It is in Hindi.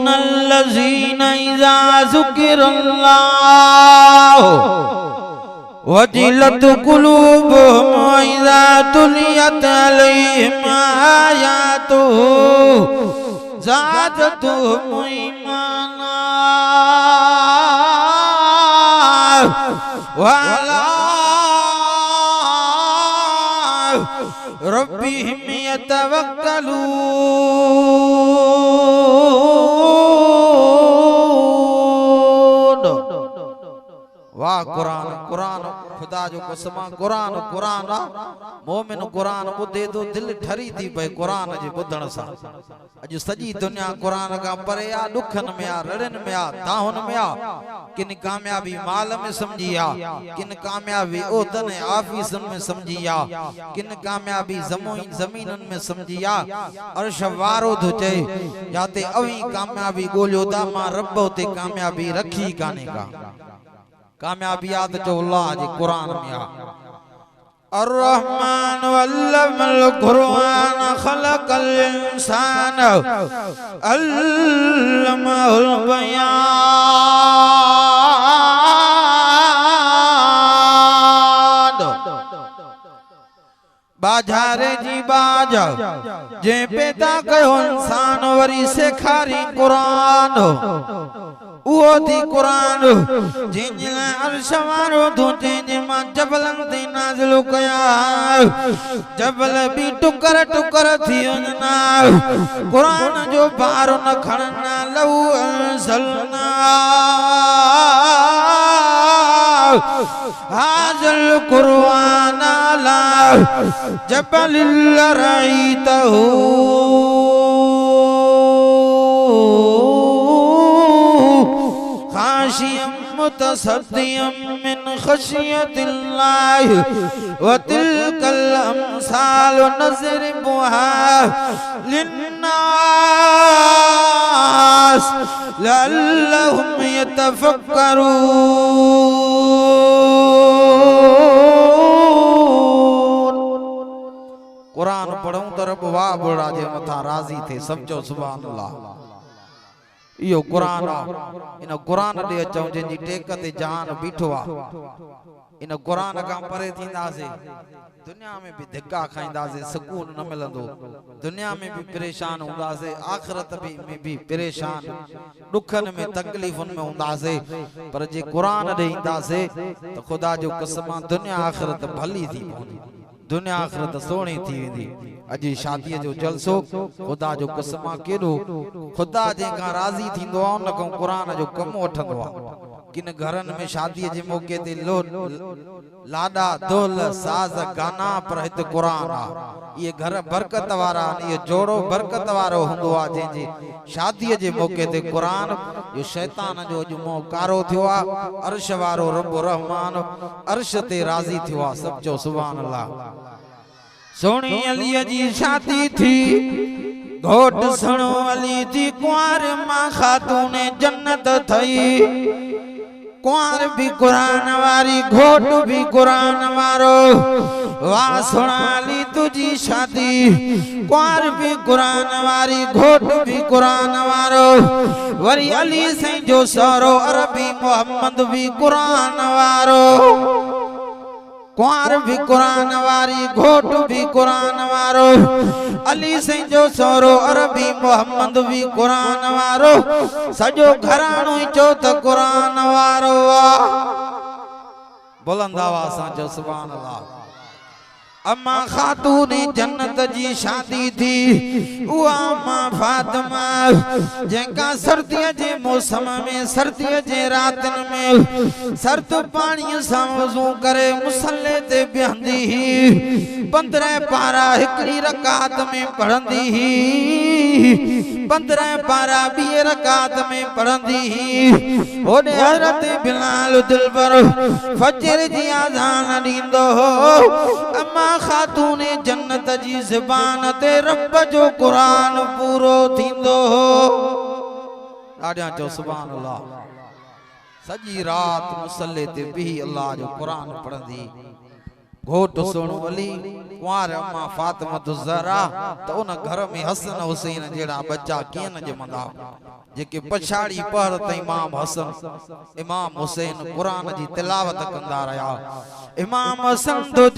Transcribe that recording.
अल्लज़ीना इज़ा ज़ुकिरल्लाह वजिलत कुलूबुहुम व इज़ा तुलियत अलैहिम आयातुहु ज़ादतहुम ईमाना व अला रब्बिहिम यतवक्कलून। वाह कुरान कुरान खुदा जो कसम कुरान कुरान मोमिन कुरान बुधे तो दिल ठरी थी पे कुरान जे बुधण सा। अज सजी दुनिया कुरान का परे आ दुखन में आ रड़न में आ ताहुन में आ किन कामयाबी माल में समझी आ किन कामयाबी ओतन आफिसन में समझी आ किन कामयाबी जमीनन में समझी आ अर्श वारो तो चे जाते अवी कामयाबी गोलियो ता मां रब ते कामयाबी रखी काने का कामयाबियात जो अल्लाह जी कुरान में आ। अर्रहमान वल्लमल कुरान खलकल इंसान अल्लमहुल बयान। बाजारे जी बाजा जे पैदा कयो इंसान वरी से खारी कुरान वो थी कुरान जिंजला अर्शवारो दो जिंजे मां जबलन ते नाज़िल कया जबल भी टुकर टुकर थी वजना कुरान जो बार न खणना लऊ अंसलना हाज़ल कुरान ला जबल लराइतहु मुतसद्दियम मिन खशियतिल्लाह व तिलकल अमसाल नज़रिबुहा लिन्नास लअल्लहुम यतफक्करून। कुरान पढ़ूं तो रब वाह बुरा जे मथा राजी थे समझो सुभान अल्लाह। यो कुरान इन कुरान दे अचूं जिनजी टेक ते जान बीठो आ इन कुरान का परे थींदासे दुनिया में भी धिक्का खाइंदासे सुकून न मिलंदो दुनिया में भी परेशान हुंदासे आखिरत में भी परेशान दुखन में तकलीफन में हुंदासे पर जे कुरान दे इंदासे तो खुदा जो कसम दुनिया आखिरत भली थी दुनिया आखिरत सोणी थी वेंदी। अजी शादी जो जलसो खुदा जो कसम केडो खुदा जे का राजी थींदो आ उन को कुरान जो कम वठंदो आ। किन घरन में शादी जे मौके ते लाडा ढोल साज गाना पर हित कुरान आ ये घर बरकत वारा ये जोड़ो बरकत वारो हुंदो आ जे शादी जे मौके ते कुरान जो शैतान जो जुमो कारो थियो आ अर्श वारो रब रहमान अर्श ते राजी थियो आ सब जो सुभान अल्लाह। सोनी अली जी शादी थी घोट सणो अली थी कुंवर मां खातून जन्नत थई कुंवर भी कुरान वारी घोट भी कुरान वारो वाह सोना अली तुझी शादी कुंवर भी कुरान वारी घोट भी कुरान वारो वरी अली से जो सरो अरबी मोहम्मद भी कुरान वारो कुंवर भी कुरान वारी घोट भी कुरान वारो अली से जो सोरो अरबी मोहम्मद भी कुरान वारो सजो घराणो चो त कुरान वारो बुलंद आवाज़ सां जो सुभान अल्लाह। अम्मा खातून जन्नत जी शादी थी उआ मां फातिमा जेका सर्दियों जे मौसम में सर्दियों जे रातन में सर्द पानी सां वज़ू करे मुसल्ले ते बिहंदी ही 15 पारा हिकड़ी रकात में पढ़ंदी ही 15 पारा 2 रकात में पढ़ंदी ही ओडे हज़रत बिलाल दिलबर फजर जी अज़ान दींदो अम्मा खातून जन्नत जी ज़बान ते रब जो कुरान पूरो थींदो ॾाढा जो सुभान अल्लाह। सजी रात मुसल्ले ते भी अल्लाह जो कुरान पढ़ंदी घोट सोण वली कुंवार अम्मा फातिमा ज़हरा तो उन घर में हसन हुसैन जेड़ा बच्चा किए न जमंदा जेके पछाड़ी पहर त इमाम हसन इमाम हुसैन कुरान जी तिलावत कंदा रहा इमाम हसन तो